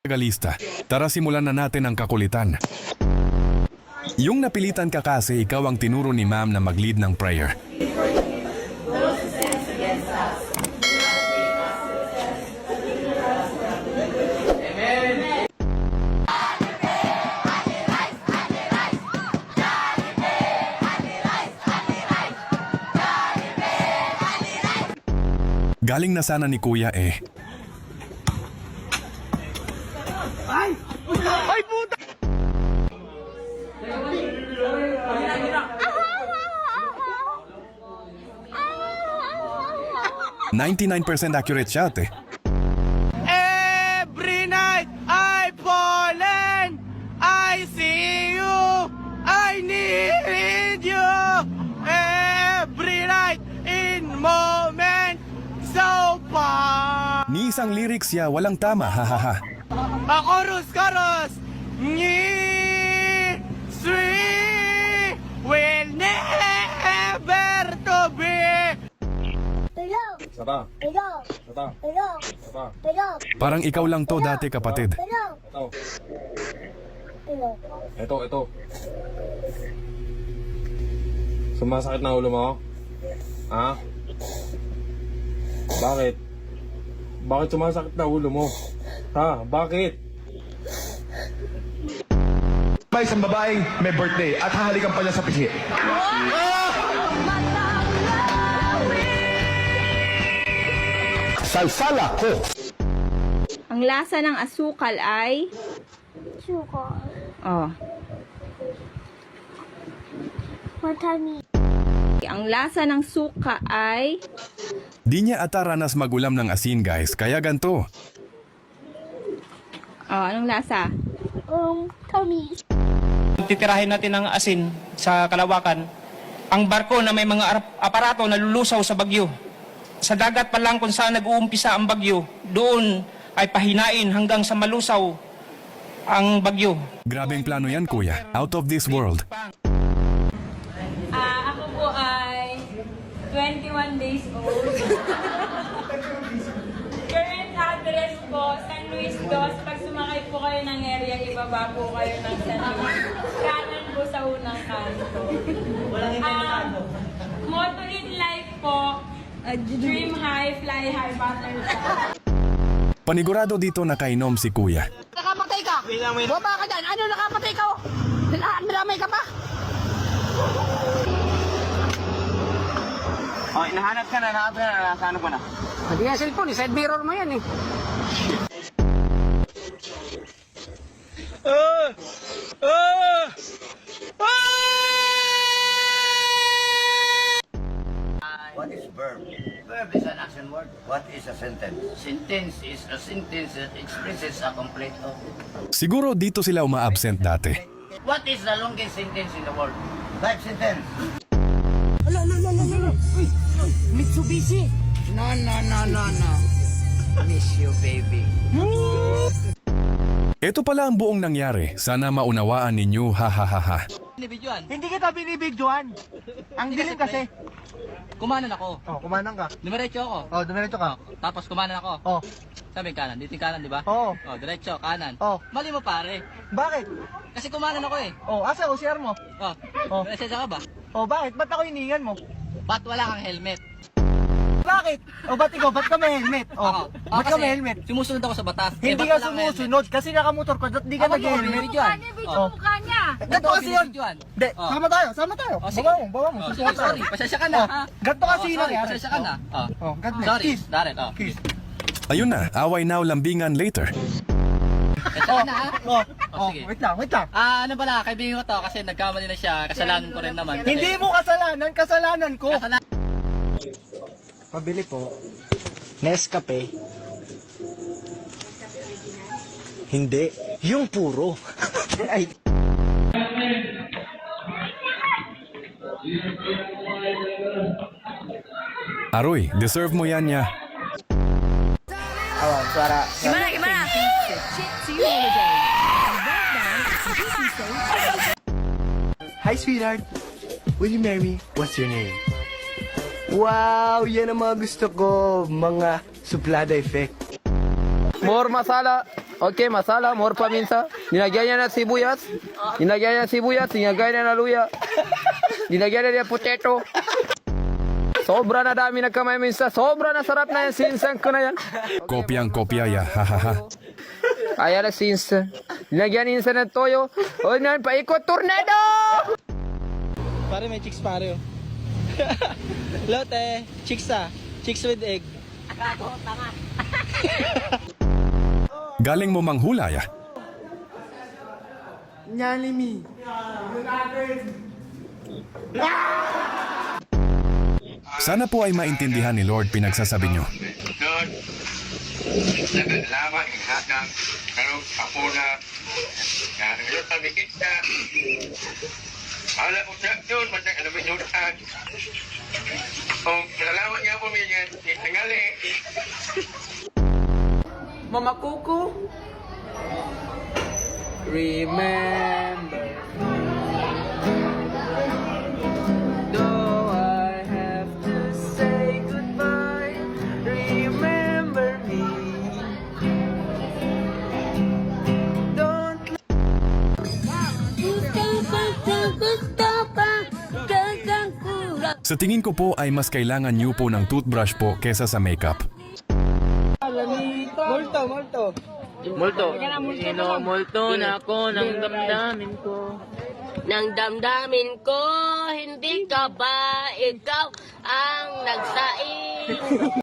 Galista, tara simulan na natin ang kakulitan. Yung napilitan ka kasi ikaw ang tinuro ni ma'am na mag-lead ng prayer. Galing na sana ni Kuya eh. Ay! Ay, puta! 99% accurate shot eh. Every night I fallen, I see you, I need you. Every night in moment so far. Ni isang lyrics ya, walang tama, hahaha. Chorus. Ni sweet will never to be. Parang ikaw lang to dati, kapatid. Ito. Sumasakit na ulo mo? Ha? Bakit? Bakit sumasakit na ulo mo? Ha? Bakit? May isang babaeng may birthday at hahalikan pa niya sa pisngi. Salsala ko! Ang lasa ng asukal ay... Sugar. Oh. Matami. Ang lasa ng suka ay... Di niya ata ranas magulam ng asin, guys, kaya ganto. Oh, anong lasa? Tummy. Titirahin natin ang asin sa Kalawakan. Ang barko na may mga aparato na lulusaw sa bagyo. Sa dagat pa lang kung saan nag-uumpisa ang bagyo, doon ay pahinain hanggang sa malusaw ang bagyo. Grabeng plano yan, Kuya. Out of this world. Ako po ay 21 days old. Current address po, San Luis Dos. Pag sumakay po kayo ng area, ibaba po kayo ng San Luis. Kanan po sa unang kanto. Motto in life po, dream high, fly high, butterfly. Panigurado dito nakainom si Kuya. Nakapatay ka! Baba ka dyan! Ano nakapatay ka? Naramay ka pa? Oh, nahanap ka na, nakahanap ko na. Hindi nga cellphone, side mirror mo yan eh. What is verb? Verb is an action word. What is a sentence? Sentence is a sentence that expresses a complete of. Siguro dito sila uma-absent dati. What is the longest sentence in the world? Life sentence. Mitsubishi! No. Miss you, baby. Ito pala ang buong nangyari. Sana maunawaan ninyo, hahaha. Hindi kita binibigduan. Ang dilim kasi. Kumanan ako. Oh, kumanang ka. Dumiretso ako. Oh, dumiretso ka. Tapos kumanan ako. Oh, Sabi kanan, dito yung kanan, di ba? Oo. Oh, diretso, kanan. Oh. Mali mo pare. bakit? Kasi kumanan ako eh. Oh, asa OCR mo? Oh, Oh. Lisensya ka ba? Oh, bakit? Ba't ako hiningan mo? Ba't wala kang helmet? Bakit? Oh, ba't ikaw? Ba't ka may helmet? Oh, ba't ka kasi may helmet? Sumusunod ako sa batas. Hindi ka sumusunod kasi nakamotor ka, di ka nag-helmet. Oh. Ganto kasi yun. Hindi, Oh. sama tayo. Oh, sige. Bawa mo. Oh, Susukat sige, sorry. tayo. Pasensya ka na, Oh, ha? ganto kasi Oh, yun sorry, nangyari. pasensya ka na. Oh. Oh, God bless. Sorry, Kiss. Darren, oh. Kiss. Ayun na, away now, lambingan later. Pasensya ka na, ha? Oh, sige. wait lang. Ano pala, kaibigan ko to kasi nagkamali na siya. Kasalanan ko rin naman. Hindi mo kasalanan ko. Kasalanan. Pabili po. Nescafe. Hindi. Yung puro. Ay. Aroy, deserve mo yan ya. Gimana? Hi, sweetheart. Will you marry me? What's your name? Wow, yan ang mga gusto ko. Mga suplada effect. More masala. Okay, masala, more paminsa. Nilagyan niya ng sibuyas. Nilagyan niya ng sibuyas, nilagyan niya ng luya. Nilagyan niya ng potato. Sobra na dami na kamay minsa. Sobra na sarap na yan. Sinsan ko na yan. Kopyang-kopya ya, hahaha. Ayan na sinsan. Nilagyan niya ng toyo. O nan, paikot tornado! Pare, may chicks pare, oh. Lote, chicks chicks with egg. Galing mo manghulay ah. Nyalimi. Sana po ay maintindihan ni Lord pinagsasabi nyo. Lord, nagalaman ang hatang karong kapuna na ngayon kami kita. Hala ko siya yun, matang ano may nutan. Kung nalalaman niya po minyan, tingali. Mama Kuku. Remember. Though I have to say goodbye, remember me. Don't Sa tingin ko po ay mas kailangan nyo po ng toothbrush po kesa sa makeup. Multo na ako ng damdamin ko. Nang damdamin ko, hindi ka ba ikaw ang nagsaing?